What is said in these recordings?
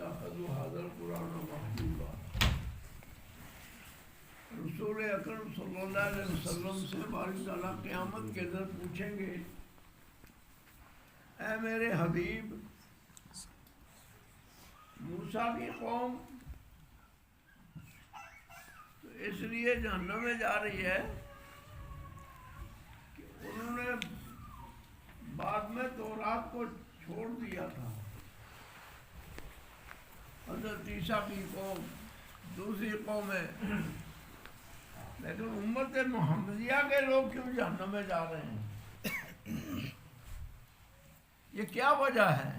اتخذوا هذا القرآن محجورا۔ رسول اکرم صلی اللہ علیہ وسلم سے باری تعالیٰ قیامت کے دن پوچھیں گے، اے میرے حبیب، موسیٰ کی قوم تو اس لیے جہنم میں جا رہی ہے کہ انہوں نے بعد میں تورات کو چھوڑ دیا تھا۔ حضرت عیسیٰ کی قوم دوسری قوم ہے، لیکن امت محمدیہ کے لوگ کیوں جہنم میں جا رہے ہیں؟ یہ کیا وجہ ہے؟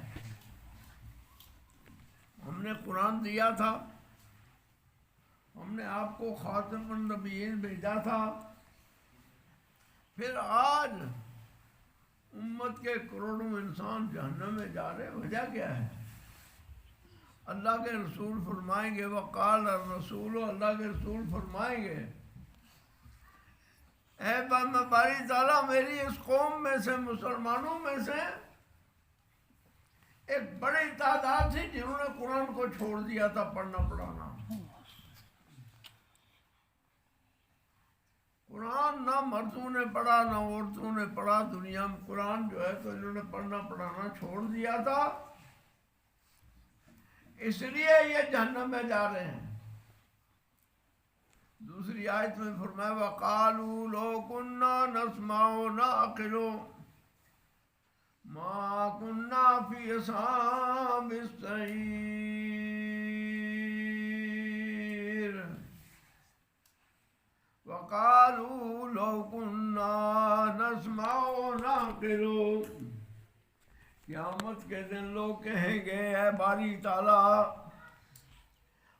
ہم نے قرآن دیا تھا، ہم نے آپ کو خاتم النبیین بھیجا تھا، پھر آج امت کے کروڑوں انسان جہنم میں جا رہے ہیں، وجہ کیا ہے؟ اللہ کے رسول فرمائیں گے، وقال الرسول، اللہ کے رسول فرمائیں گے، اے باری تعالیٰ میری اس قوم میں سے، مسلمانوں میں سے ایک بڑی تعداد تھی جنہوں نے قرآن کو چھوڑ دیا تھا پڑھنا پڑھانا۔ قرآن نہ مردوں نے پڑھا نہ عورتوں نے پڑھا، دنیا میں قرآن جو ہے تو انہوں نے پڑھنا پڑھانا چھوڑ دیا تھا، اس لیے یہ جہنم میں جا رہے ہیں۔ دوسری آیت میں فرمایا وَقَالُوا لَوْ كُنَّا نَسْمَعُ نَعْقِلُ مَا كُنَّا فِي أَصْحَابِ السَّعِيرِ۔ وَقَالُوا لَوْ كُنَّا نَسْمَعُ نَعْقِلُ، قیامت کے دن لوگ کہیں گے، اے باری تعالیٰ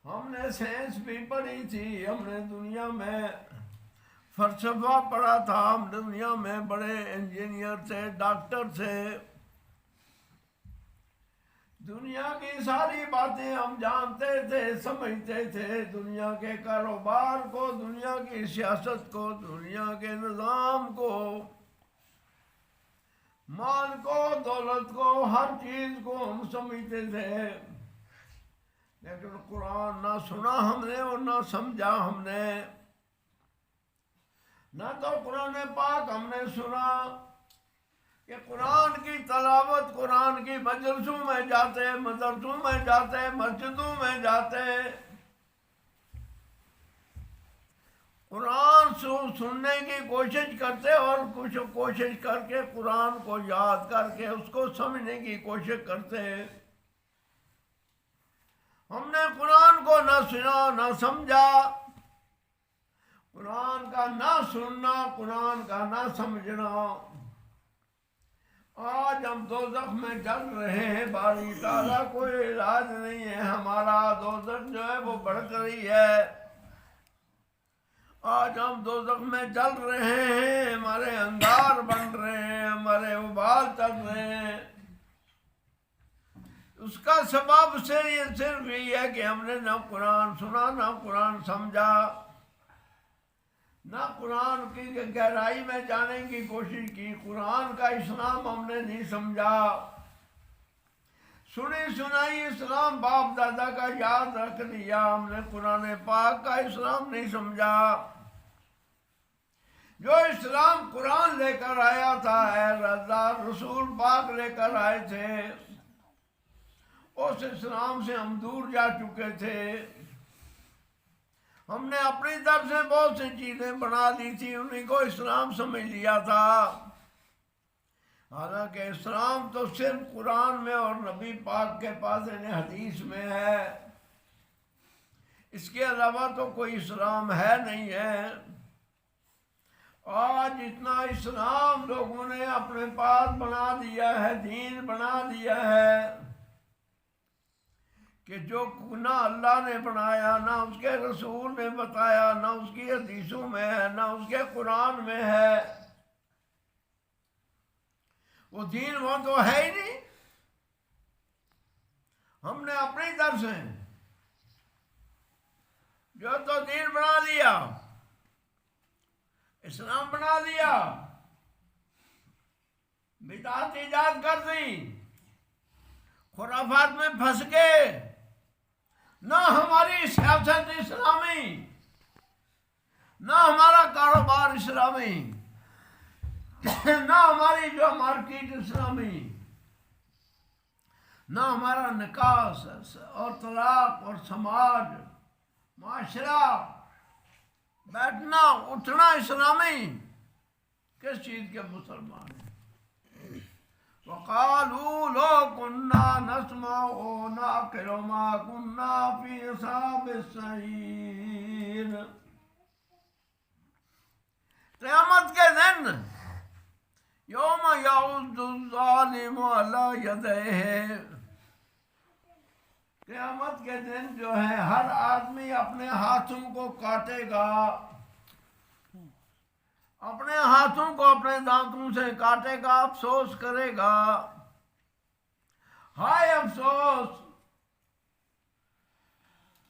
ہم نے سائنس بھی پڑھی تھی، ہم نے دنیا میں فلسفہ پڑھا تھا، ہم دنیا میں بڑے انجینئر تھے، ڈاکٹر تھے، دنیا کی ساری باتیں ہم جانتے تھے، سمجھتے تھے، دنیا کے کاروبار کو، دنیا کی سیاست کو، دنیا کے نظام کو، مال کو، دولت کو، ہر چیز کو ہم سمجھتے تھے، لیکن قرآن نہ سنا ہم نے اور نہ سمجھا ہم نے۔ نہ تو قرآن پاک ہم نے سنا کہ قرآن کی تلاوت، قرآن کی مجلسوں میں جاتے، مدرسوں میں جاتے، مسجدوں میں جاتے، قرآن سننے کی کوشش کرتے اور کچھ کوشش کر کے قرآن کو یاد کر کے اس کو سمجھنے کی کوشش کرتے۔ ہم نے قرآن کو نہ سنا نہ سمجھا، قرآن کا نہ سننا، قرآن کا نہ سمجھنا۔ آج ہم دوزخ میں جل رہے ہیں، باری تعالیٰ کوئی علاج نہیں ہے، ہمارا دوزخ جو ہے وہ بھڑک رہی ہے۔ آج ہم دوزخ میں جل رہے ہیں، ہمارے انگار بن رہے ہیں، ہمارے ابال چل رہے ہیں۔ اس کا سبب صرف یہ ہے کہ ہم نے نہ قرآن سنا، نہ قرآن سمجھا، نہ قرآن کی گہرائی میں جانے کی کوشش کی، قرآن کا اسلام ہم نے نہیں سمجھا۔ سنی سنائی اسلام باپ دادا کا یاد رکھ لیا، ہم نے قرآن پاک کا اسلام نہیں سمجھا۔ جو اسلام قرآن لے کر آیا تھا، اے رضا رسول پاک لے کر آئے تھے، اس اسلام سے ہم دور جا چکے تھے۔ ہم نے اپنی طرف سے بہت سی چیزیں بنا لی تھی، انہیں کو اسلام سمجھ لیا تھا، حالانکہ اسلام تو صرف قرآن میں اور نبی پاک کے پاس حدیث میں ہے، اس کے علاوہ تو کوئی اسلام ہے نہیں ہے۔ آج اتنا اسلام لوگوں نے اپنے پاس بنا دیا ہے، دین بنا دیا ہے کہ جو نہ اللہ نے بنایا، نہ اس کے رسول نے بتایا، نہ اس کی حدیثوں میں ہے، نہ اس کے قرآن میں ہے، وہ دین وہ تو ہے ہی نہیں۔ ہم نے اپنی طرف سے جو تو دین بنا لیا، اسلام بنا لیا، بدعت ایجاد کر دی، خرافات میں پھنس گئے، نہ ہماری سیاست اسلامی، نہ ہمارا کاروبار اسلامی، نہ ہماری جو مارکیٹ اسلامی، نہ ہمارا نکاح اور طلاق اور سماج معاشرہ بیٹھنا اٹھنا اسلامی، کس چیز کے مسلمان ہیں؟ وَقَالُوا لَوْ كُنَّا نَسْمَعُ نَعْقِلُ مَا كُنَّا فِي أَصْحَابِ السَّعِيرِ۔ قیامت کے دن یوم یعض الظالم علی یدیہ، قیامت کے دن جو ہے ہر آدمی اپنے ہاتھوں کو کاٹے گا، اپنے ہاتھوں کو اپنے دانتوں سے کاٹے گا، افسوس کرے گا، ہائے افسوس،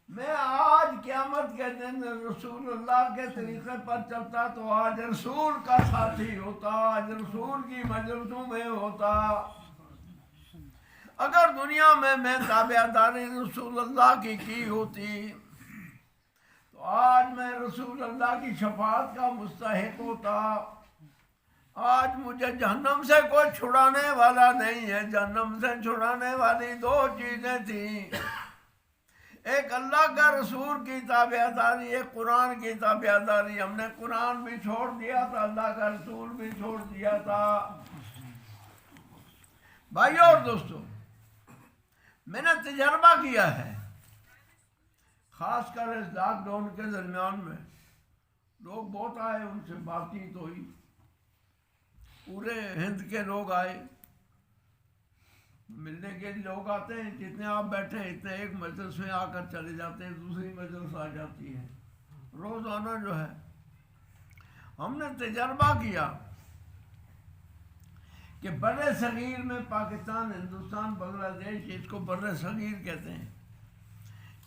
میں آج قیامت کے دن رسول اللہ کے طریقے پر چلتا تو آج رسول کا ساتھی ہوتا، آج رسول کی مجلسوں میں ہوتا۔ اگر دنیا میں تابعداری رسول اللہ کی ہوتی تو آج میں رسول اللہ کی شفاعت کا مستحق ہوتا۔ آج مجھے جہنم سے کوئی چھڑانے والا نہیں ہے۔ جہنم سے چھڑانے والی دو چیزیں تھیں، ایک اللہ کا رسول کی تابعداری، ایک قرآن کی تابعداری۔ ہم نے قرآن بھی چھوڑ دیا تھا، اللہ کا رسول بھی چھوڑ دیا تھا۔ بھائیو اور دوستو، میں نے تجربہ کیا ہے، خاص کر اس لاک ڈاؤن کے درمیان میں لوگ بہت آئے، ان سے بات چیت ہوئی، پورے ہند کے لوگ آئے، ملنے کے لوگ آتے ہیں، جتنے آپ بیٹھے ہیں اتنے ایک مجلس میں آ کر چلے جاتے ہیں، دوسری مجلس آ جاتی ہے، روزانہ جو ہے۔ ہم نے تجربہ کیا کہ بر صغیر میں پاکستان، ہندوستان، بنگلہ دیش، اس کو بر صغیر کہتے ہیں،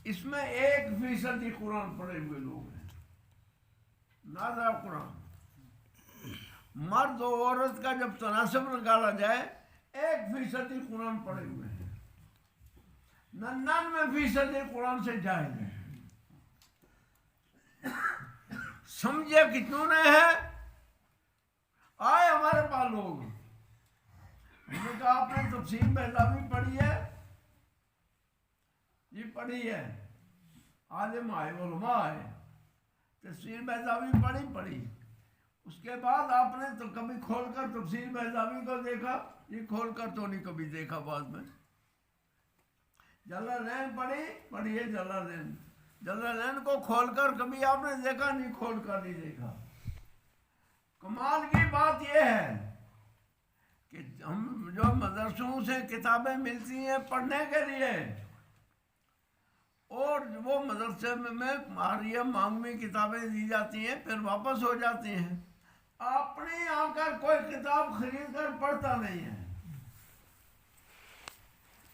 اس میں 1% ہی قرآن پڑھے ہوئے لوگ ہیں، نازع قرآن۔ مرد و عورت کا جب تناسب نکالا جائے 1% ہی قرآن پڑھے ہوئے ہیں، 99% ہی قرآن سے جاہل ہیں۔ سمجھے کتنوں نے ہے؟ آئے ہمارے پاس لوگ، ہم نے کہا آپ نے تفسیر بیضاوی پڑھی ہے؟ جی پڑھی ہے۔ عالم آئے، علماء آئے، تفسیر بیضاوی پڑھی۔ اس کے بعد آپ نے تو کبھی کھول کر تفسیر بیضاوی کو دیکھا؟ جی کھول کر تو نہیں کبھی دیکھا۔ بعد میں جلالین پڑھی ہے، جلالین کو کھول کر کبھی آپ نے دیکھا؟ نہیں، کھول کر نہیں دیکھا۔ کمال کی بات یہ ہے کہ ہم جو مدرسوں سے کتابیں ملتی ہیں پڑھنے کے لیے، اور وہ مدرسے میں ماریہ مانگوی کتابیں دی جاتی ہیں، پھر واپس ہو جاتی ہیں، اپنے آ کر کوئی کتاب خرید کر پڑھتا نہیں ہے۔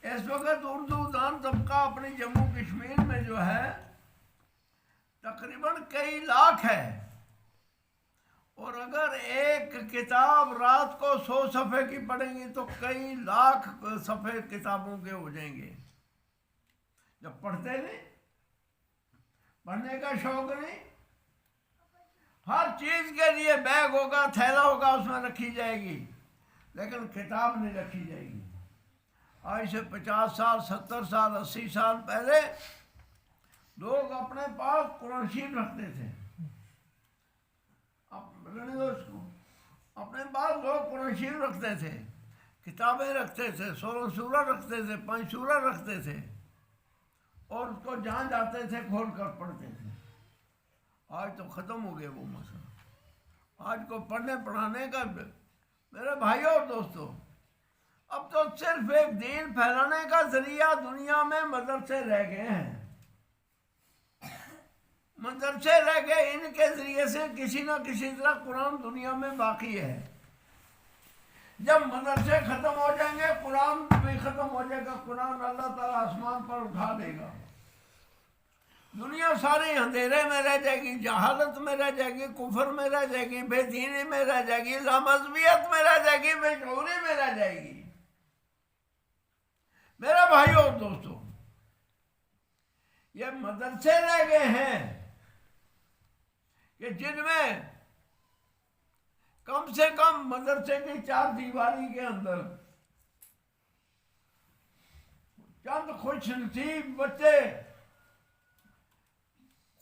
اس وقت اردو دان طبقہ اپنی جموں کشمیر میں جو ہے تقریباً کئی لاکھ ہے، اور اگر ایک کتاب رات کو 100 صفحے کی پڑھیں گی تو کئی لاکھ صفحے کتابوں کے ہو جائیں گے۔ جب پڑھتے نہیں، پڑھنے کا شوق نہیں، ہر چیز کے لیے بیگ ہوگا، تھیلا ہوگا، اس میں رکھی جائے گی، لیکن کتاب نہیں رکھی جائے گی۔ آج سے 50 سال، 70 سال، 80 سال پہلے لوگ اپنے پاس قرآن شریف رکھتے تھے، اپنے پاس لوگ قرآن شریف رکھتے تھے، کتابیں رکھتے تھے، 16 سورہ رکھتے تھے، 5 سورہ رکھتے تھے، اور اس کو جہاں جاتے تھے کھول کر پڑھتے تھے۔ آج تو ختم ہو گیا وہ مسئلہ۔ آج کو پڑھنے پڑھانے کا، میرے بھائیوں اور دوستوں، اب تو صرف ایک دین پھیلانے کا ذریعہ دنیا میں مدرسے رہ گئے ہیں، مدرسے رہ گئے، ان کے ذریعے سے کسی نہ کسی طرح قرآن دنیا میں باقی ہے۔ جب مدرسے ختم ہو جائیں گے قرآن بھی ختم ہو جائے گا، قرآن اللہ تعالیٰ آسمان پر اٹھا دے گا، دنیا ساری اندھیرے میں رہ جائے گی، جہالت میں رہ جائے گی، کفر میں رہ جائے گی، بے دینی میں رہ جائے گی، لامذہبیت میں رہ جائے گی، بے شعوری میں رہ جائے گی۔ میرے بھائیوں اور دوستوں، یہ مدرسے رہ گئے ہیں کہ جن میں کم سے کم مدرسے کی 4 دیواری کے اندر چند خوش نصیب بچے،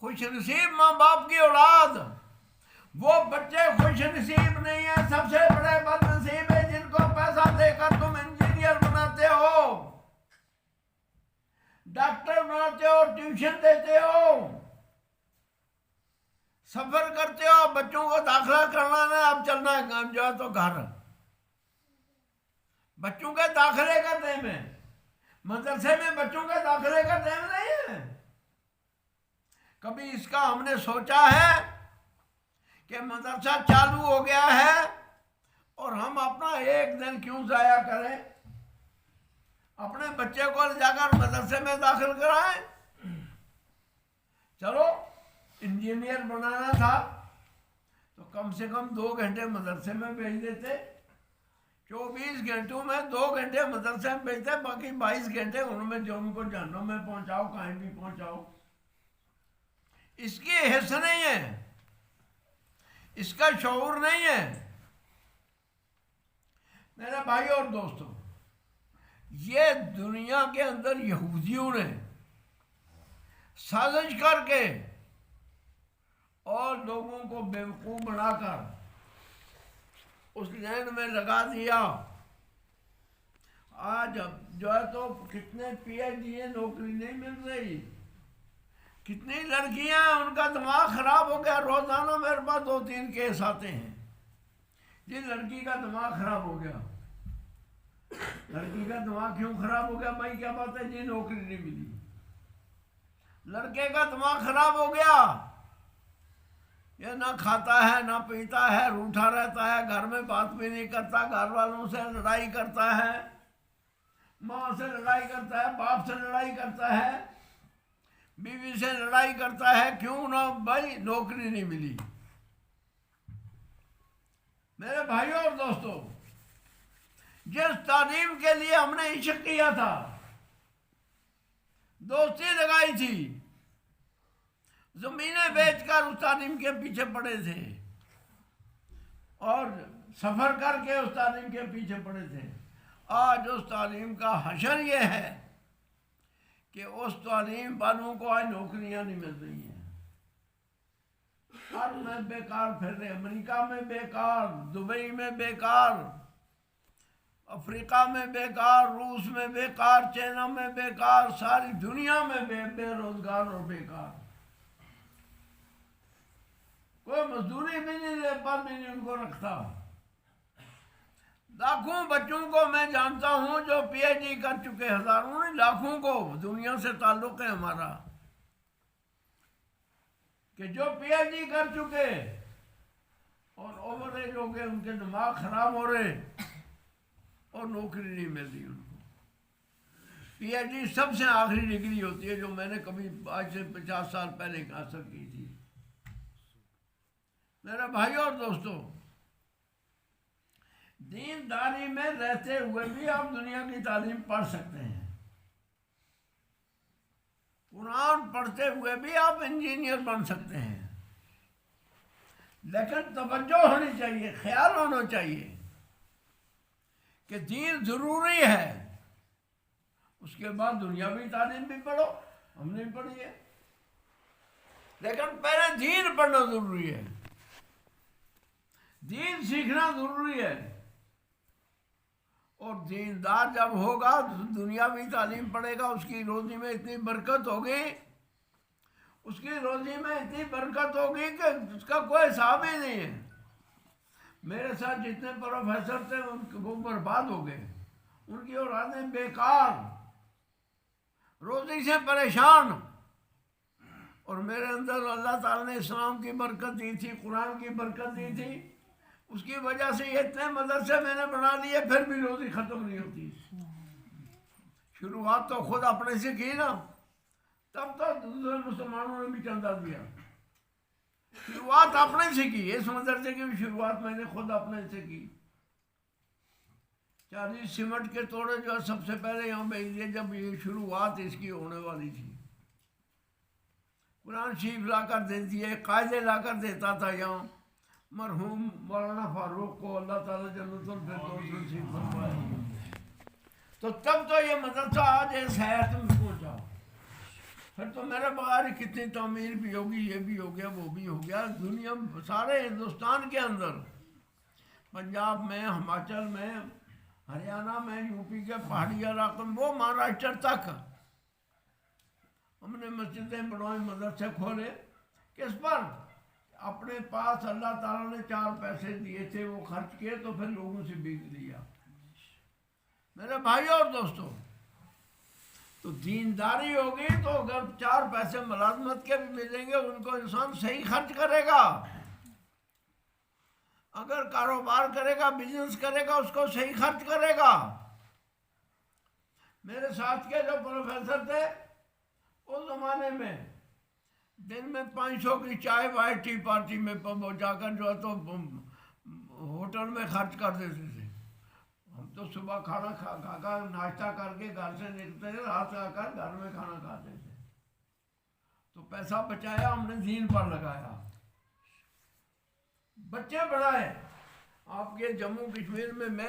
خوش نصیب ماں باپ کی اولاد، وہ بچے خوش نصیب نہیں ہیں، سب سے بڑے بد نصیب ہیں جن کو پیسہ دے کر تم انجینئر بناتے ہو، ڈاکٹر بناتے ہو، ٹیوشن دیتے ہو، سفر کرتے ہو، بچوں کو داخلہ کرنا ہے، اب چلنا ہے جو ہے تو گھر، بچوں کے داخلے کا ٹائم ہے، مدرسے میں بچوں کے داخلے کا ٹائم نہیں ہے۔ کبھی اس کا ہم نے سوچا ہے کہ مدرسہ چالو ہو گیا ہے اور ہم اپنا ایک دن کیوں ضائع کریں، اپنے بچے کو لے جا کر مدرسے میں داخل کرائیں؟ چلو انجینئر بنانا تھا تو کم سے کم 2 گھنٹے مدرسے میں بھیج دیتے، 24 گھنٹوں میں 2 گھنٹے مدرسے میں بھیجتے، باقی 22 گھنٹے ان میں جو ان کو جہنم میں پہنچاؤ، کہیں بھی پہنچاؤ۔ اس کی حس نہیں ہے، اس کا شعور نہیں ہے۔ میرے بھائی اور دوستوں، یہ دنیا کے اندر یہودیوں نے سازش کر کے اور لوگوں کو بیوقوف بنا کر اس لین میں لگا دیا۔ آج جو ہے تو کتنے پی ایچ ڈی نوکری نہیں مل رہی، کتنی لڑکیاں ان کا دماغ خراب ہو گیا، روزانہ میرے پاس 2-3 کیس آتے ہیں، جن لڑکی کا دماغ خراب ہو گیا۔ لڑکی کا دماغ کیوں خراب ہو گیا بھائی؟ کیا بات ہے جی؟ نوکری نہیں ملی۔ لڑکے کا دماغ خراب ہو گیا، یہ نہ کھاتا ہے نہ پیتا ہے، روٹھا رہتا ہے، گھر میں بات بھی نہیں کرتا، گھر والوں سے لڑائی کرتا ہے، ماں سے لڑائی کرتا ہے، باپ سے لڑائی کرتا ہے، بیوی سے لڑائی کرتا ہے۔ کیوں نہ بھائی؟ نوکری نہیں ملی۔ میرے بھائیوں اور دوستوں، جس تعلیم کے لیے ہم نے عشق کیا تھا، دوستی لگائی تھی، زمینیں بیچ کر اس تعلیم کے پیچھے پڑے تھے اور سفر کر کے اس تعلیم کے پیچھے پڑے تھے، آج اس تعلیم کا حشر یہ ہے کہ اس تعلیم والوں کو آج نوکریاں نہیں مل رہی ہیں، عرب میں بیکار پھر رہے، امریکہ میں بیکار، دبئی میں بیکار، افریقہ میں بیکار، روس میں بیکار، چائنا میں بیکار، ساری دنیا میں بے روزگار اور بیکار، کوئی مزدوری بھی نہیں دے پر بھی نہیں ان کو رکھتا۔ لاکھوں بچوں کو میں جانتا ہوں جو پی ایچ ڈی کر چکے، ہزاروں نہیں لاکھوں کو، دنیا سے تعلق ہے ہمارا، کہ جو پی ایچ ڈی کر چکے اور اوور ایج ہو گئے، ان کے دماغ خراب ہو رہے اور نوکری نہیں مل رہی ان کو۔ پی ایچ ڈی سب سے آخری ڈگری ہوتی ہے جو میں نے کبھی آج سے 50 سال پہلے حاصل کی تھی۔ میرے بھائیوں اور دوستوں، دینداری میں رہتے ہوئے بھی آپ دنیا کی تعلیم پڑھ سکتے ہیں، قرآن پڑھتے ہوئے بھی آپ انجینئر بن سکتے ہیں، لیکن توجہ ہونی چاہیے، خیال ہونا چاہیے کہ دین ضروری ہے، اس کے بعد دنیاوی تعلیم بھی پڑھو، ہم نے پڑھی ہے، لیکن پہلے دین پڑھنا ضروری ہے، دین سیکھنا ضروری ہے، اور دیندار جب ہوگا دنیاوی تعلیم پڑھے گا، اس کی روزی میں اتنی برکت ہوگی، اس کی روزی میں اتنی برکت ہوگی کہ اس کا کوئی حساب ہی نہیں ہے۔ میرے ساتھ جتنے پروفیسر تھے وہ برباد ہو گئے، ان کی اولادیں بیکار، روزی سے پریشان، اور میرے اندر اللہ تعالیٰ نے اسلام کی برکت دی تھی، قرآن کی برکت دی تھی، اس کی وجہ سے یہ اتنے مدرسے میں نے بنا لیے، پھر بھی روزی ختم نہیں ہوتی۔ شروعات تو خود اپنے سے کی نا، تب تو دوسرے مسلمانوں نے بھی چندہ دیا، شروعات اپنے سے کی، اس مدرسے کی بھی شروعات میں نے خود اپنے سے کی۔ 40 سیمنٹ کے توڑے جو سب سے پہلے یہاں بھیج دیے جب یہ شروعات اس کی ہونے والی تھی۔ قرآن شریف لا کر دے دیے، قاعدے لا کر دیتا تھا یہاں مرحوم مولانا فاروق کو، اللہ تعالیٰ جنت الفردوس نصیب فرمائے۔ تو تب تو یہ مدرسہ آج اس حیات میں پہنچا، پھر تو میرے بغیر کتنی تعمیر بھی ہوگی، یہ بھی ہو گیا، وہ بھی ہو گیا۔ دنیا سارے ہندوستان کے اندر، پنجاب میں، ہماچل میں، ہریانہ میں، یو پی کے پہاڑی علاقوں میں، وہ مہاراشٹر تک ہم نے مسجدیں بنوائی، مدرسے کھولے۔ کس پر؟ اپنے پاس اللہ تعالیٰ نے 4 پیسے دیے تھے، وہ خرچ کیے تو پھر لوگوں سے بھیک لیا۔ میرے بھائی اور دوستوں، تو دینداری ہوگی تو اگر 4 پیسے ملازمت کے بھی ملیں گے ان کو انسان صحیح خرچ کرے گا۔ اگر کاروبار کرے گا، بزنس کرے گا، اس کو صحیح خرچ کرے گا۔ میرے ساتھ کے جو پروفیسر تھے اس زمانے میں دن میں 500 کی چائے وائٹ ٹی پارٹی میں جا کر جو ہے تو ہوٹل میں خرچ کر دیتے تھے۔ ہم تو صبح کھانا کھا کر ناشتہ کر کے گھر سے نکلتے تھے، رات آ کر گھر میں کھانا کھاتے تھے۔ تو پیسہ بچایا ہم نے دین پر لگایا، بچے بڑھائے۔ آپ کے جموں کشمیر میں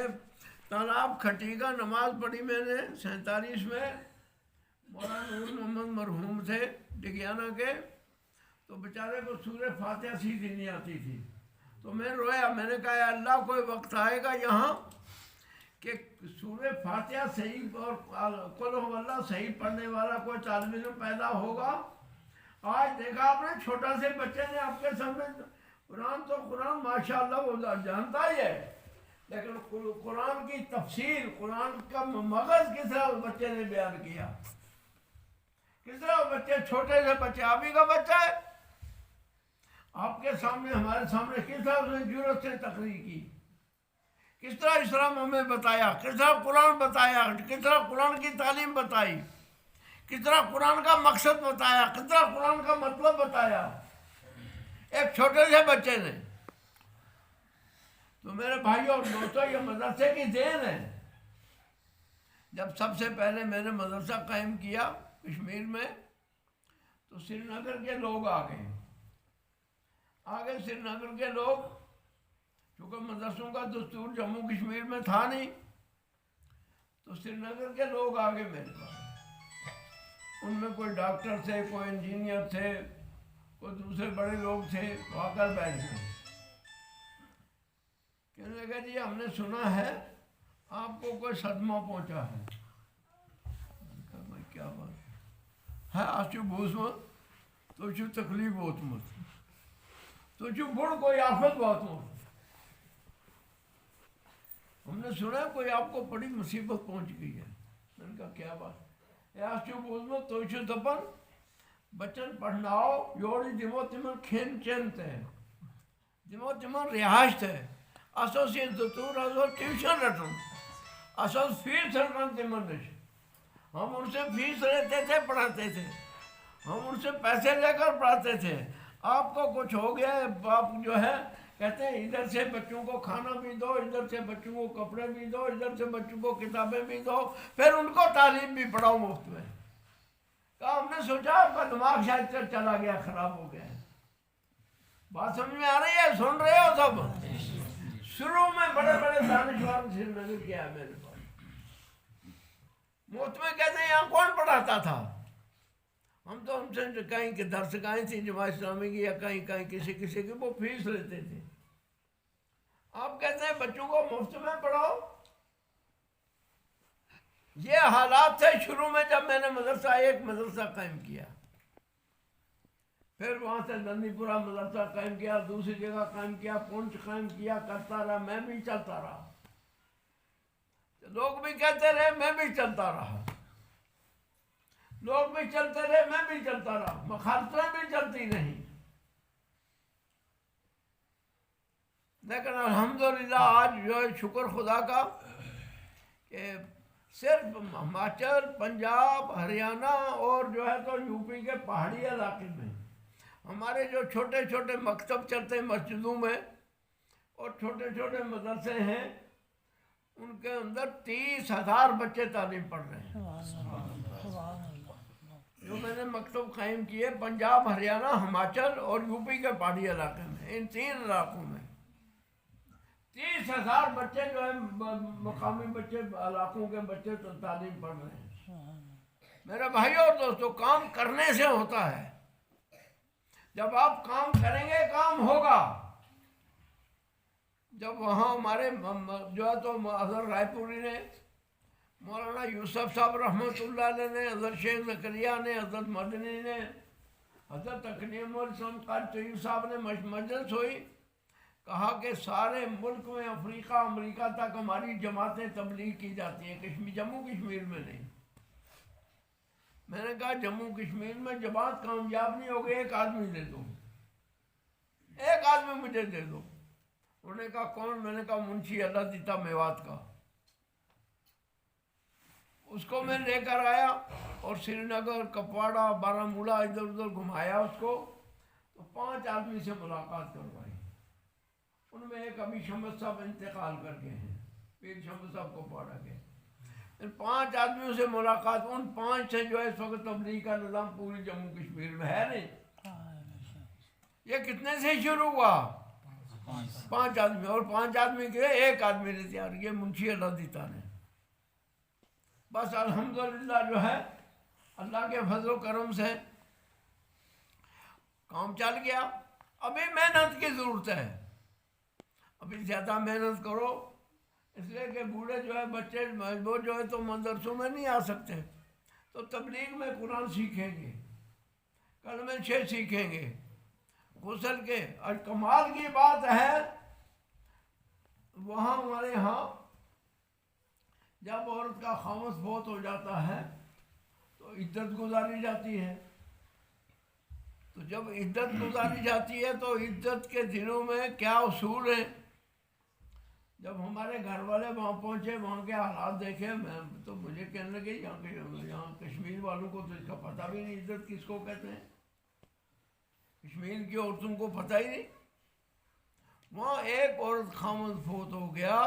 تالاب کھٹی کا نماز پڑھی میں نے 47 میں، مولانا نور محمد مرحوم تھے ڈگیانہ کے، تو بیچارے کو سورہ فاتحہ سیدھی نہیں آتی تھی، تو میں رویا، میں نے کہا اللہ کوئی وقت آئے گا یہاں کہ سورہ فاتحہ صحیح اور قل هو اللہ صحیح پڑھنے والا کوئی طالب علم پیدا ہوگا۔ آج دیکھا آپ نے، چھوٹا سے بچے نے آپ کے سامنے قرآن، تو قرآن ماشاءاللہ وہ جانتا ہی ہے، لیکن قرآن کی تفسیر، قرآن کا مغز کس طرح اس بچے نے بیان کیا، کس طرح وہ بچے، چھوٹے سے بچے، آپ ہی کا بچہ ہے، آپ کے سامنے، ہمارے سامنے کس طرح اس نے جرأت سے تقریر کی، کس طرح اسلام ہمیں بتایا، کس طرح قرآن بتایا، کس طرح قرآن کی تعلیم بتائی، کس طرح قرآن کا مقصد بتایا، کس طرح قرآن کا مطلب بتایا ایک چھوٹے سے بچے نے۔ تو میرے بھائیوں اور دوستوں، یہ مدرسے کی دین ہے۔ جب سب سے پہلے میں نے مدرسہ قائم کیا کشمیر میں تو سری نگر کے لوگ آگے سری نگر کے لوگ، چونکہ مدرسوں کا دستور جموں کشمیر میں تھا نہیں، تو سری نگر کے لوگ آگے میرے پاس، ان میں کوئی ڈاکٹر تھے، کوئی انجینئر تھے، کوئی دوسرے بڑے لوگ تھے، وہ آ کر بیٹھ گئے، کہنے لگا جی ہم نے سنا ہے آپ کو کوئی صدمہ پہنچا ہے۔ کیا بات ہے؟ آچو بوسمت تو چھو تکلیف بہت مت، تو چھو بڑھ کوئی آفت بہت مت، ہم نے سنا ہے کوئی آپ کو بڑی مصیبت پہنچ گئی ہے۔ میں نے کہا کیا بات ہے؟ آچو بوسمت تو چھو دپن بچن پڑھناؤ یوڑی دیمو تمن کھین چنت ہے، دیمو تمن رہائش ہے، اساس یہ دتور اساس ٹیوشن رٹن، اساس فیس رٹن تمن نش، ہم ان سے فیس لیتے تھے، پڑھاتے تھے، ہم ان سے پیسے لے کر پڑھاتے تھے۔ آپ کو کچھ ہو گیا ہے، باپ جو ہے کہتے ہیں ادھر سے بچوں کو کھانا بھی دو، ادھر سے بچوں کو کپڑے بھی دو، ادھر سے بچوں کو کتابیں بھی دو، پھر ان کو تعلیم بھی پڑھاؤ مفت میں۔ کہا ہم نے سوچا آپ کا دماغ شاید چلا گیا، خراب ہو گیا ہے۔ بات سمجھ میں آ رہی ہے؟ سن رہے ہو سب؟ شروع میں بڑے بڑے دانشور سری نگر کیا ہے میرے پاس، مفت میں کہتے ہیں یہاں کون پڑھاتا تھا؟ ہم تو ہم سے کہیں کہ درس گاہیں تھی جماعت اسلامی کی، یا کہیں کسی کی وہ فیس لیتے تھے۔ آپ کہتے ہیں بچوں کو مفت میں پڑھاؤ۔ یہ حالات تھے شروع میں جب میں نے ایک مدرسہ قائم کیا، پھر وہاں سے نندی پورہ مدرسہ قائم کیا، دوسری جگہ قائم کیا، پونچھ قائم کیا، کرتا رہا، میں بھی چلتا رہا، لوگ بھی کہتے رہے، میں بھی چلتا رہا، لوگ بھی چلتے رہے، میں بھی چلتا رہا، مخالفتیں بھی چلتی نہیں، لیکن الحمدللہ آج جو ہے شکر خدا کا کہ صرف ہماچل، پنجاب، ہریانہ اور جو ہے تو یو پی کے پہاڑی علاقے میں ہمارے جو چھوٹے چھوٹے مکتب چلتے ہیں مسجدوں میں اور چھوٹے چھوٹے مدرسے ہیں، ان کے اندر 30,000 بچے تعلیم پڑھ رہے ہیں۔ جو میں نے مکتب قائم کیے پنجاب، ہریانہ، ہماچل اور یو پی کے پہاڑی علاقے میں، ان 3 علاقوں میں 30,000 بچے جو ہے مقامی بچے، علاقوں کے بچے تو تعلیم پڑھ رہے ہیں۔ میرے بھائیوں اور دوستوں، کام کرنے سے ہوتا ہے۔ جب آپ کام کریں گے کام ہوگا۔ جب وہاں ہمارے جو ہے تو حضرت رائے پوری نے، مولانا یوسف صاحب رحمۃ اللہ علیہ نے، حضرت شیخ زکریا نے، حضرت مدنی نے، حضرت تقنیم الاسلام قاری طیب صاحب نے مجلس ہوئی، کہا کہ سارے ملک میں افریقہ امریکہ تک ہماری جماعتیں تبلیغ کی جاتی ہیں، جموں کشمیر میں نہیں۔ میں نے کہا جموں کشمیر میں جماعت کامیاب نہیں ہوگی، ایک آدمی دے دو، ایک آدمی مجھے دے دو۔ انہوں نے کہا کون؟ میں نے کہا منشی اللہ دیتا میوات کا۔ اس کو میں لے کر آیا اور سری نگر، کپواڑہ، بارہمولہ ادھر ادھر گھمایا اس کو، تو 5 آدمی سے ملاقات کروائی۔ ان میں ایک ابھی شمس صاحب انتقال کر گئے ہیں، پیر شمس صاحب کپواڑہ کے۔ ان 5 آدمیوں سے ملاقات، ان 5 سے جو ہے اس وقت تبلیغ کا نظام پوری جموں کشمیر میں ہے نہیں۔ یہ کتنے سے شروع ہوا؟ 5 آدمی، اور 5 آدمی کے ایک آدمی نے تیار، یہ منشی اللہ دیتا نے۔ بس الحمدللہ جو ہے اللہ کے فضل و کرم سے کام چل گیا۔ ابھی محنت کی ضرورت ہے، ابھی زیادہ محنت کرو، اس لیے کہ بوڑھے جو ہے بچے وہ جو ہے تو مدرسوں میں نہیں آ سکتے، تو تبلیغ میں قرآن سیکھیں گے، کلمہ شریف سیکھیں گے، غسل کے۔ اور کمال کی بات ہے وہاں ہمارے ہاں جب عورت کا خامس فوت ہو جاتا ہے تو عدت گزاری جاتی ہے۔ تو جب عدت گزاری جاتی ہے تو عدت کے دنوں میں کیا اصول ہیں؟ جب ہمارے گھر والے وہاں پہنچے، وہاں کے حالات دیکھے، میں تو مجھے کہنے لگے یہاں کشمیر والوں کو تو اس کا پتہ بھی نہیں عدت کس کو کہتے ہیں، کشمیر کی عورتوں کو پتہ ہی نہیں۔ وہاں ایک عورت خامد فوت ہو گیا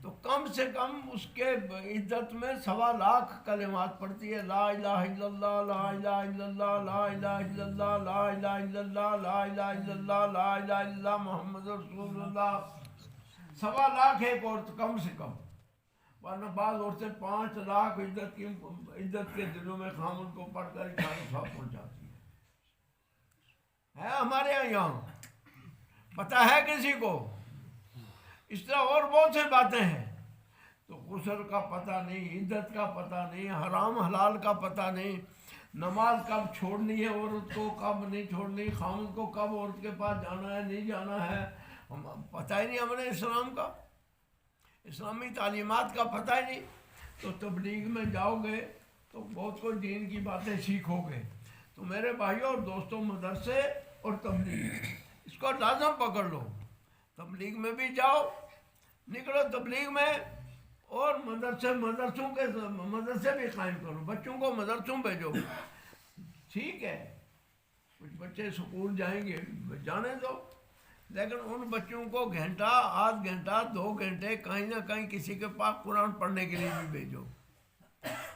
تو کم سے کم اس کے عدت میں 1.25 لاکھ کلمات پڑھتی ہے، لا الہ الا اللہ، لا الہ الا اللہ، لا الہ الا اللہ، لا الہ الا اللہ، لا الہ الا اللہ، لا الہ الا اللہ، محمد رسول اللہ۔ 1.25 لاکھ ایک عورت کم سے کم، ورنہ بعض عورتیں 5 لاکھ عدت کے دنوں میں خامد کو پڑھ کر 41 صاحب پہنچ جاتی ہے ہمارے یہاں۔ پتہ ہے کسی کو؟ اس طرح اور بہت سے باتیں ہیں۔ تو غسل کا پتہ نہیں، عدت کا پتہ نہیں، حرام حلال کا پتہ نہیں، نماز کب چھوڑنی ہے عورت کو، کب نہیں چھوڑنی، خامد کو کب عورت کے پاس جانا ہے نہیں جانا ہے، پتہ ہی نہیں ہمیں اسلام کا، اسلامی تعلیمات کا پتہ ہی نہیں۔ تو تبلیغ میں جاؤ گے تو بہت کوئی دین کی باتیں سیکھو گے۔ تو میرے بھائیوں اور دوستوں، مدرسے اور تبلیغ اس کو لازم پکڑ لو۔ تبلیغ میں بھی جاؤ، نکلو تبلیغ میں، اور مدرسے بھی قائم کرو، بچوں کو مدرسوں بھیجو۔ ٹھیک ہے کچھ بچے سکول جائیں گے، جانے دو، لیکن ان بچوں کو گھنٹہ، آدھ گھنٹہ، 2 گھنٹے کہیں نہ کہیں کسی کے پاس قرآن پڑھنے کے لیے بھی بھیجو،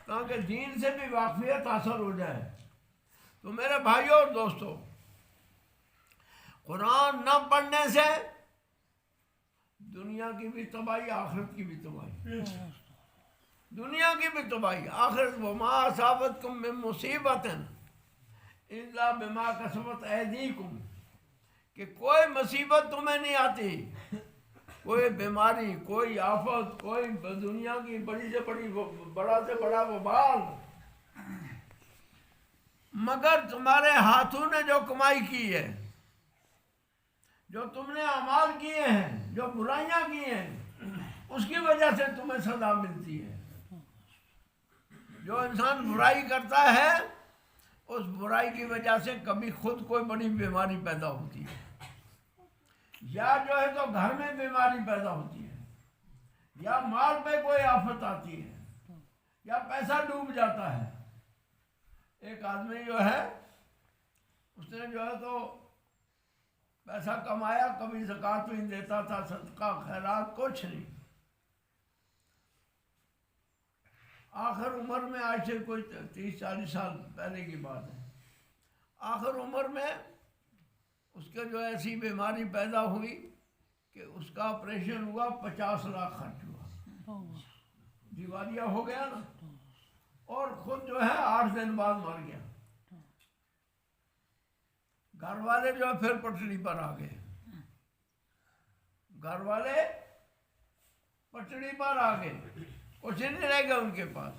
تاکہ دین سے بھی واقفیت حاصل ہو جائے۔ تو میرے بھائیوں اور دوستوں، قرآن نہ پڑھنے سے دنیا کی بھی تباہی، آخرت کی بھی تباہی، دنیا کی بھی تباہی، آخرت۔ وما اصابتکم من مصیبت الا بما کسبت ایدیکم، کہ کوئی مصیبت تمہیں نہیں آتی، کوئی بیماری، کوئی آفت، کوئی دنیا کی بڑی سے بڑی، بڑا سے بڑا وبال، مگر تمہارے ہاتھوں نے جو کمائی کی ہے، جو تم نے اعمال کیے ہیں، جو برائیاں کی ہیں، اس کی وجہ سے تمہیں سزا ملتی ہے۔ جو انسان برائی کرتا ہے اس برائی کی وجہ سے کبھی خود کوئی بڑی بیماری پیدا ہوتی ہے، یا جو ہے تو گھر میں بیماری پیدا ہوتی ہے، یا مال پہ کوئی آفت آتی ہے، یا پیسہ ڈوب جاتا ہے۔ ایک آدمی جو ہے اس نے جو ہے تو پیسہ کمایا، کبھی زکوٰۃ نہیں دیتا تھا، صدقہ خیرات کچھ نہیں۔ آخر عمر میں، آج سے کوئی 30-40 سال پہلے کی بات ہے، آخر عمر میں اس کے جو ایسی بیماری پیدا ہوئی کہ اس کا آپریشن ہوا، 50 لاکھ خرچ ہوا، دیوالیہ ہو گیا نا، اور خود جو ہے 8 دن بعد مر گیا۔ گھر والے جو ہے پھر پٹڑی پر آ گئے، گھر والے پٹڑی پر آ گئے، کچھ نہیں رہ گیا ان کے پاس۔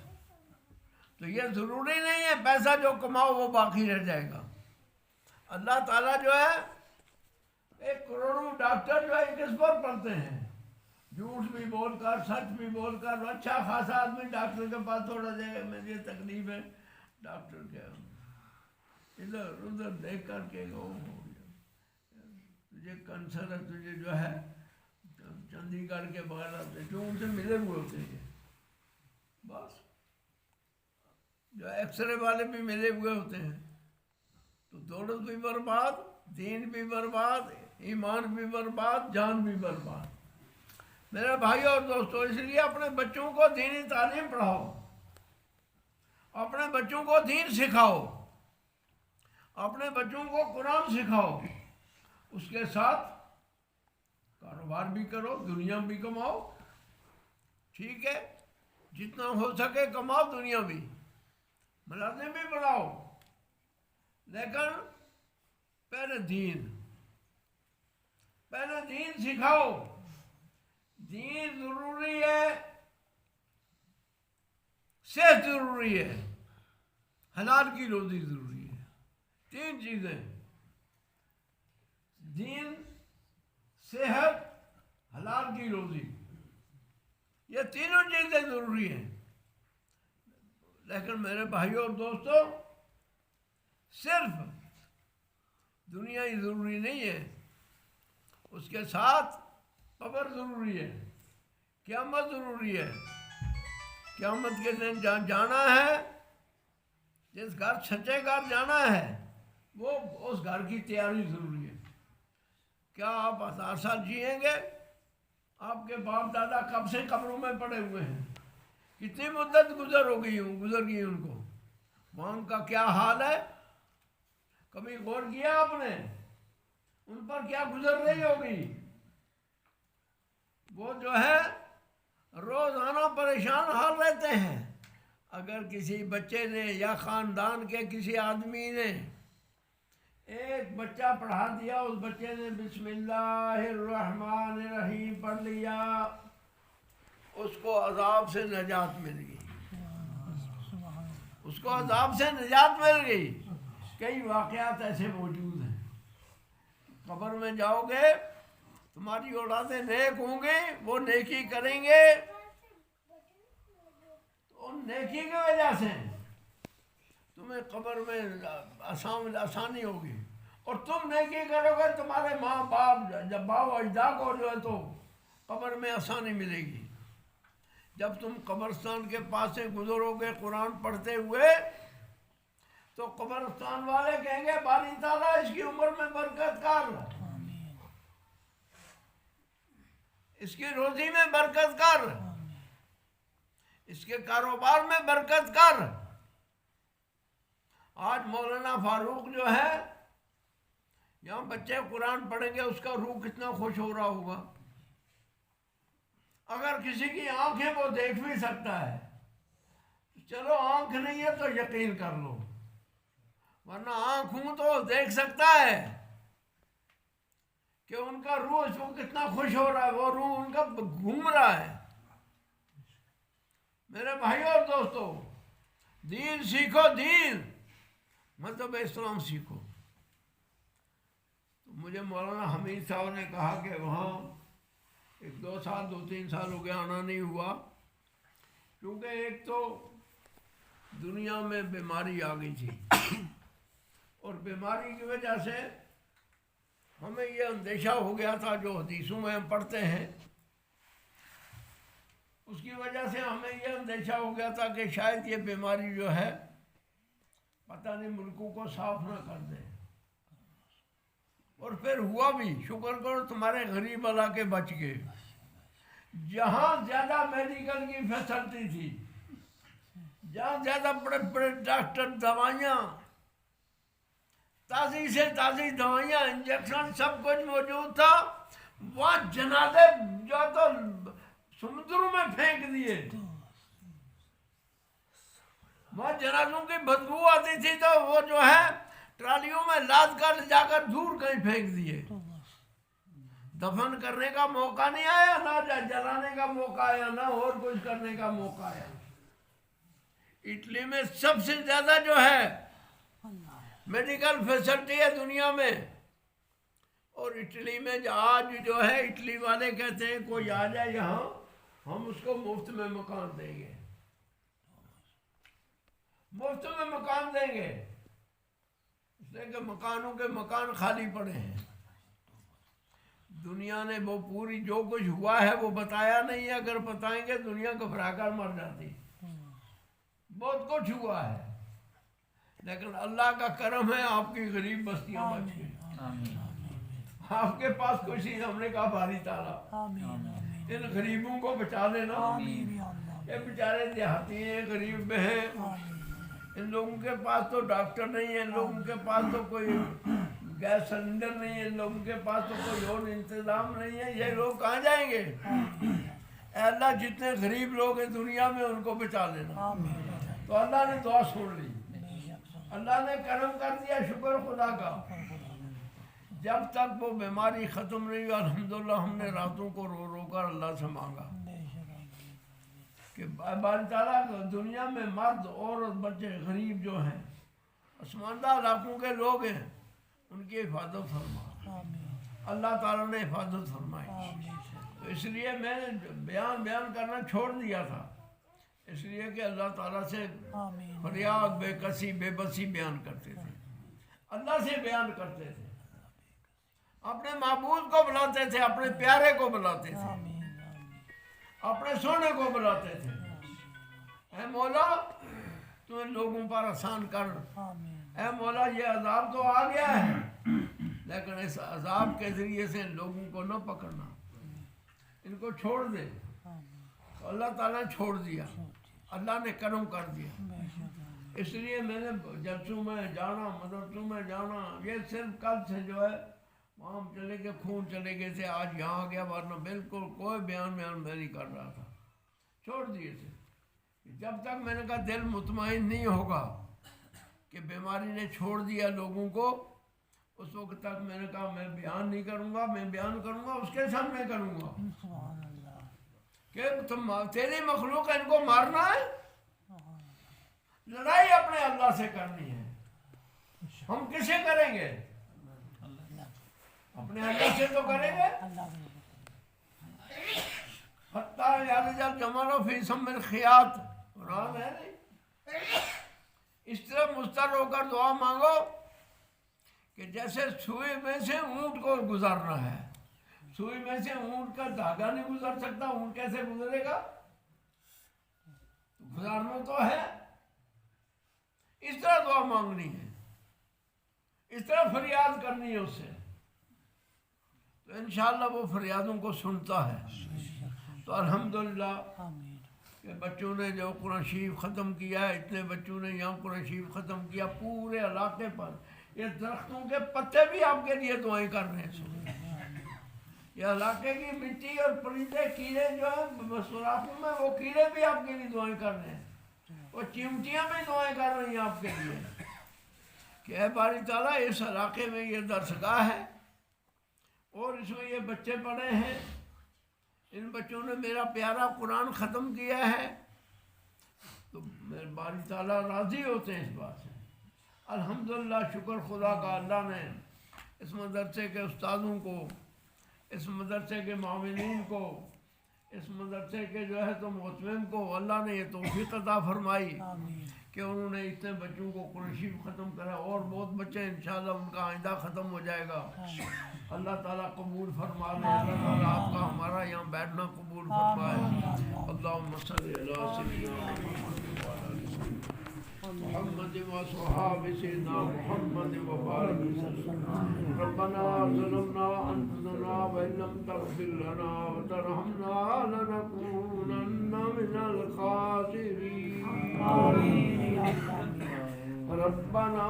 تو یہ ضروری نہیں ہے پیسہ جو کماؤ وہ باقی رہ جائے گا۔ اللہ تعالیٰ جو ہے 1 کروڑوں ڈاکٹر جو ہے کس پر پڑھتے ہیں؟ جھوٹ بھی بول کر، سچ بھی بول کر، اچھا خاصا آدمی ڈاکٹر کے پاس تھوڑا دے مجھے تکلیف ہے، ڈاکٹر کیا ادھر ادھر دیکھ کر کے ہو گیا، تجھے کینسر ہے، تجھے جو ہے چندی گڑھ کے بغیر جو ان سے ملے ہوئے ہوتے ہیں، بس جو ایکس رے والے بھی ملے ہوئے ہوتے ہیں، تو دولت بھی برباد، دین بھی برباد، ایمان بھی برباد، جان بھی برباد۔ میرے بھائیو اور دوستو، اس لیے اپنے بچوں کو دینی تعلیم پڑھاؤ، اپنے بچوں کو دین سکھاؤ، اپنے بچوں کو قرآن سکھاؤ، اس کے ساتھ کاروبار بھی کرو، دنیا بھی کماؤ، ٹھیک ہے، جتنا ہو سکے کماؤ، دنیا بھی، ملازم بھی بناؤ، لیکن پہلے دین سکھاؤ۔ دین ضروری ہے، صحت ضروری ہے، حلال کی روزی ضروری ہے، 3 چیزیں، دین، صحت، حلال کی روزی، یہ تینوں چیزیں ضروری ہیں۔ لیکن میرے بھائیوں اور دوستوں، صرف دنیا ہی ضروری نہیں ہے، اس کے ساتھ قبر ضروری ہے، قیامت ضروری ہے۔ قیامت کے دن جانا ہے، جس گھر سچے گھر جانا ہے وہ اس گھر کی تیاری ضروری ہے۔ کیا آپ 1000 سال جئیں گے؟ آپ کے باپ دادا کب سے قبروں میں پڑے ہوئے ہیں، کتنی مدت گزر گئی ان کو، وہاں کا کیا حال ہے؟ کبھی غور کیا آپ نے ان پر کیا گزر رہی ہوگی؟ وہ جو ہے روزانہ پریشان حال رہتے ہیں۔ اگر کسی بچے نے یا خاندان کے کسی آدمی نے ایک بچہ پڑھا دیا، اس بچے نے بسم اللہ الرحمن الرحیم پڑھ لیا، اس کو عذاب سے نجات مل گئی، اس کو عذاب سے نجات مل گئی۔ کئی واقعات ایسے موجود ہیں۔ قبر میں جاؤ گے، تمہاری اولادیں نیک ہوں گے، وہ نیکی کریں گے، تو ان نیکی کی وجہ سے تمہیں قبر میں آسانی ہوگی، اور تم نیکی کرو گے، تمہارے ماں باپ جب باپ اجداد کو جو ہے تو قبر میں آسانی ملے گی۔ جب تم قبرستان کے پاس سے گزرو گے قرآن پڑھتے ہوئے، تو قبرستان والے کہیں گے باری تعالیٰ اس کی عمر میں برکت کر، اس کی روزی میں برکت کر، اس کے کاروبار میں برکت کر۔ آج مولانا فاروق جو ہے یہاں بچے قرآن پڑھیں گے، اس کا روح کتنا خوش ہو رہا ہوگا۔ اگر کسی کی آنکھ ہے وہ دیکھ بھی سکتا ہے، چلو آنکھ نہیں ہے تو یقین کر لو، ورنہ آنکھ ہوں تو دیکھ سکتا ہے کہ ان کا روح اس کو کتنا خوش ہو رہا ہے، وہ روح ان کا گھوم رہا ہے۔ میرے بھائیوں اور دوستو، دین سیکھو، دین مذہب اسلام سیکھو۔ تو مجھے مولانا حمید صاحب نے کہا کہ وہاں 2-3 سال ہو گیا آنا نہیں ہوا، کیونکہ ایک تو دنیا میں بیماری آ گئی تھی، اور بیماری کی وجہ سے ہمیں یہ اندیشہ ہو گیا تھا، جو حدیثوں میں ہم پڑھتے ہیں اس کی وجہ سے ہمیں یہ اندیشہ ہو گیا تھا کہ شاید یہ بیماری جو ہے پتہ نہیں ملکوں کو صاف نہ کر دے، اور پھر ہوا بھی، شکر کرو تمہارے غریب علاقے بچ گئے۔ جہاں زیادہ میڈیکل کی فیسلٹی تھی جہاں زیادہ بڑے بڑے ڈاکٹر دوائیاں تازی سے تازی دوائیاں انجیکشن سب کچھ موجود تھا، وہاں جنازے جو تو سمندروں میں پھینک دیے، وہاں جنازوں کی بدبو آتی تھی تو وہ جو ہے ٹرالیوں میں لاد کر جا کر دور کہیں پھینک دیے، دفن کرنے کا موقع نہیں آیا، نہ جلانے کا موقع آیا، نہ اور کچھ کرنے کا موقع آیا۔ اٹلی میں سب سے زیادہ جو ہے میڈیکل فیسلٹی ہے دنیا میں، اور اٹلی میں آج جو ہے اٹلی والے کہتے ہیں کوئی آ جائے یہاں ہم اس کو مفت میں مکان دیں گے، مفت میں مکان دیں گے، اس لیے کہ مکانوں کے مکان خالی پڑے ہیں۔ دنیا نے وہ پوری جو کچھ ہوا ہے وہ بتایا نہیں ہے، اگر بتائیں گے دنیا گھبرا کر مر جاتی، بہت کچھ ہوا ہے، لیکن اللہ کا کرم ہے آپ کی غریب بستیاں بچ گئی، آپ کے پاس کچھ نہیں، ہم نے کہا باری تعالیٰ ان غریبوں کو بچا لینا، یہ بیچارے دیہاتی ہیں، غریب میں ہیں، ان لوگوں کے پاس تو ڈاکٹر نہیں ہے، ان لوگوں کے پاس تو کوئی گیس سلنڈر نہیں ہے، ان لوگوں کے پاس تو کوئی اور انتظام نہیں ہے، یہ لوگ کہاں جائیں گے؟ اے اللہ جتنے غریب لوگ ہیں دنیا میں ان کو بچا لینا۔ تو اللہ نے دعا سن لی، اللہ نے کرم کر دیا، شکر خدا کا۔ جب تک وہ بیماری ختم نہیں ہوئی الحمدللہ ہم نے راتوں کو رو رو کر اللہ سے مانگا کہ باری تعالیٰ دنیا میں مرد عورت بچے غریب جو ہیں پسماندہ علاقوں کے لوگ ہیں ان کی حفاظت فرما، اللہ تعالیٰ نے حفاظت فرمائی۔ تو اس لیے میں نے بیان کرنا چھوڑ دیا تھا، اس لیے کہ اللہ تعالیٰ سے فریاد بے کسی بے بسی بیان کرتے تھے، اللہ سے بیان کرتے تھے، اپنے معبود کو بلاتے تھے، اپنے پیارے کو بلاتے تھے، اپنے سونے کو بلاتے تھے، اے مولا تو ان لوگوں پر آسان کر، اے مولا یہ عذاب تو آ گیا ہے لیکن اس عذاب کے ذریعے سے ان لوگوں کو نہ پکڑنا، ان کو چھوڑ دے۔ تو اللہ تعالیٰ نے چھوڑ دیا، اللہ نے کرم کر دیا۔ اس لیے میں نے جلسوں میں جانا، مدرسوں میں جانا، یہ صرف کل سے جو ہے وہاں چلے گئے، خون چلے گئے تھے، آج یہاں آ گیا، ورنہ بالکل کوئی بیان میں نہیں کر رہا تھا، چھوڑ دیے تھے۔ جب تک میں نے کہا دل مطمئن نہیں ہوگا کہ بیماری نے چھوڑ دیا لوگوں کو، اس وقت تک میں نے کہا میں بیان نہیں کروں گا، میں بیان کروں گا اس کے سامنے کروں گا کہ تم تیری مخلوق ان کو مارنا ہے، لڑائی اپنے اللہ سے کرنی ہے، ہم کسے کریں گے؟ اپنے اللہ سے تو کریں گے۔ حتیٰ یارجل جمالو فی سم الخیات، قرآن ہے نہیں، اس طرح مضطر ہو کر دعا مانگو کہ جیسے سوئی میں سے اونٹ کو گزارنا ہے، سوئی میں سے اونٹ کا دھاگا نہیں گزر سکتا، اونٹ کیسے گزرے گا؟ گزارنا تو ہے، اس طرح دعا مانگنی ہے، اس طرح فریاد کرنی ہے اس سے، تو انشاءاللہ وہ فریادوں کو سنتا ہے۔ تو الحمدللہ کہ بچوں نے جو قرآن شریف ختم کیا ہے، اتنے بچوں نے یہاں قرآن شریف ختم کیا پورے علاقے پر، یہ درختوں کے پتے بھی آپ کے لیے دعائیں کر رہے ہیں، یہ علاقے کی مٹی اور پرندے کیڑے جو ہیں سوراخوں میں، وہ کیڑے بھی آپ کے لیے دعائیں کر رہے ہیں، وہ چیونٹیاں بھی دعائیں کر رہی ہیں آپ کے لیے کہ اے باری تعالیٰ اس علاقے میں یہ درسگاہ ہے اور اس میں یہ بچے پڑھے ہیں، ان بچوں نے میرا پیارا قرآن ختم کیا ہے، تو میرے باری تعالیٰ راضی ہوتے ہیں اس بات سے۔ الحمدللہ شکر خدا کا، اللہ نے اس مدرسے کے استادوں کو، اس مدرسے کے معاونین کو، اس مدرسے کے جو ہے تو معتمم کو اللہ نے یہ توفیق عطا فرمائی کہ انہوں نے اتنے بچوں کو قرآن شریف ختم کرا، اور بہت بچے انشاءاللہ ان کا آئندہ ختم ہو جائے گا۔ اللہ تعالیٰ قبول فرما لے، اللہ تعالیٰ آپ کا ہمارا یہاں بیٹھنا قبول فرمائے۔ اللہم صلی علی سیدنا محمد وعلی آلہ وصحبہ۔ محمد وصحاب سيدنا محمد وبارك وسلم ربنا ظلمنا أنفسنا وإن لم تغفر لنا وترحمنا لنكونن من الخاسرين ربنا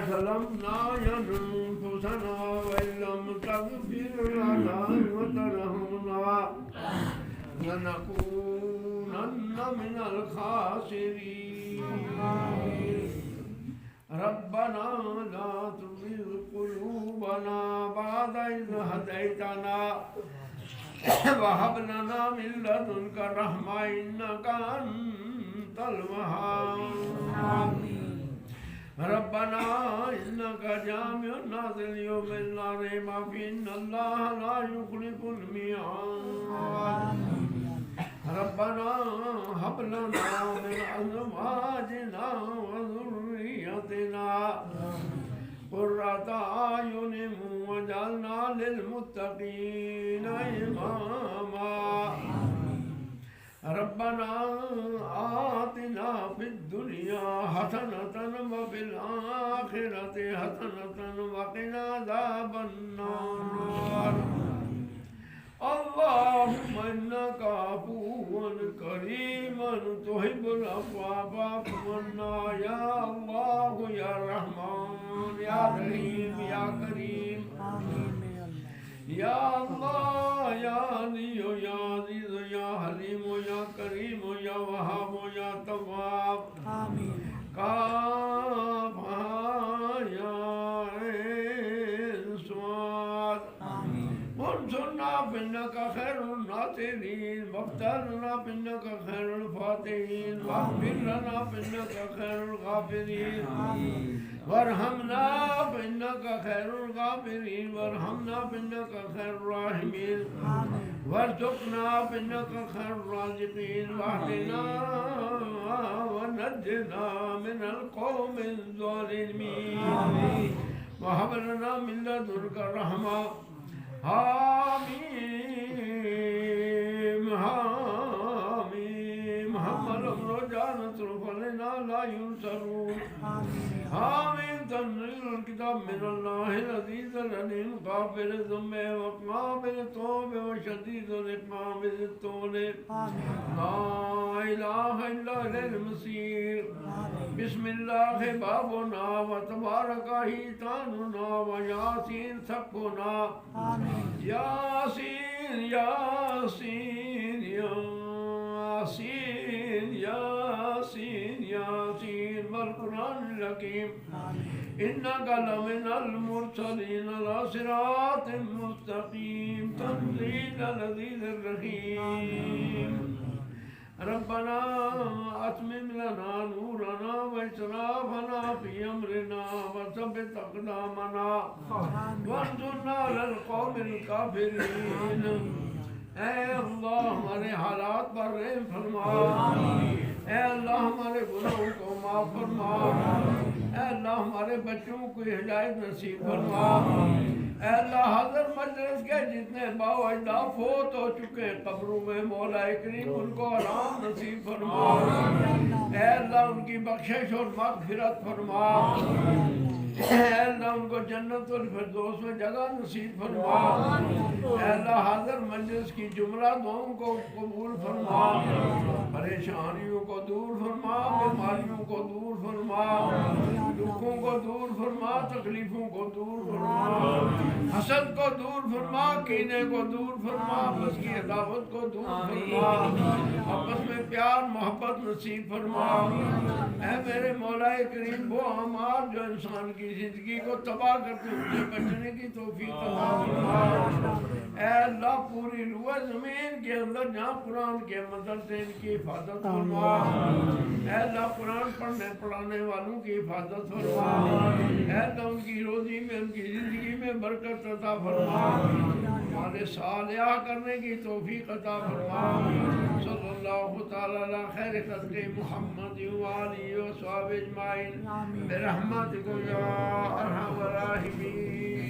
ظلمنا أنفسنا وإن لم تغفر لنا وترحمنا لنكونن من الخاسرين ربنا لا تزغ قلوبنا بعد إذ هديتنا وهب لنا من لدنك رحمة إنك أنت الوهاب ربنا إنك جامع الناس ليوم لا ريب فيه إن الله لا يخلف الميعاد ربنا هب لنا من أزواجنا وذريتنا قرة أعين واجعلنا للمتقين إماما ربنا آتنا في الدنيا حسنة وفي الآخرة حسنة وقنا عذاب النار اللهم إنك عفو كريم تحب العفو فاعف عنا يا الله يا رحمن يا رحيم يا كريم يا الله يا علي يا عزيز يا حليم يا كريم يا وهاب يا تواب كاف يا عين صاد وانصرنا فإنك خير الناصرين واغفرنا فإنك خير الفاتحين واغفر لنا فإنك خير الغافرين وارحمنا فإنك خير الغافرين وارحمنا فإنك خير الراحمين وارزقنا فإنك خير الرازقين واهدنا ونجنا من القوم الظالمين وهب لنا من لدنك رحمة حميم حميم محمد رجع نصر فلنا لا ينصرون حميم تنزيل الكتاب من الله العزيز العليم غافر الذنب وقابل التوب وشديد العقاب ذي الطول لا إله إلا إليه المصير بسم الله بابنا وتبارك حيتاننا وياسين سقنا ياسين ياسين ياسين ياسين ياسين والقرآن الحكيم إنك لمن المرسلين على صراط مستقيم تنزيل العزيز الرحيم ربنا أتمم لنا نورنا وإسرافنا في أمرنا وثبت أقدامنا وانصرنا على القوم الكافرين اے اللہ ہمارے حالات پر رحم فرما اے اللہ ہمارے گناہوں کو معاف فرما اے اللہ ہمارے بچوں کو ہدایت نصیب فرما اے اللہ حاضر مجلس کے جتنے باو اجداد فوت ہو چکے ہیں قبروں میں مولا کریم ان کو آرام نصیب فرما اے اللہ ان کی بخشش اور مغفرت فرما اے اللہ ان کو جنت الفردوس میں جگہ نصیب فرما اے اللہ حاضر مجلس کی جملہ دعاؤں کو قبول فرما پریشانیوں کو دور فرما بیماریوں کو دور فرما دکھوں کو دور فرما تکلیفوں کو دور فرما حسد کو دور فرما کینے کو دور فرما آپس کی عداوت کو دور فرما آپس میں پیار محبت نصیب فرما اے میرے مولا کریم وہ اعمال جو انسان کی زندگی کو تباہ کرتے ہیں اسے بچنے کی توفیق عطا فرما اے اللہ پوری روح زمین کے اندر جہاں قرآن کے مدد سے ان کی حفاظت فرما اے اللہ قرآن پڑھنے پڑھانے والوں کی حفاظت فرما اے اللہ ان کی روزی میں ان کی زندگی میں برکت عطا فرما ہمارے صالحہ کرنے کی توفیق عطا فرما صلی اللہ تعالی علی خیر خلق محمد وآلہ وصحبہ اجمعین برحمتک یا ارحم الراحمین.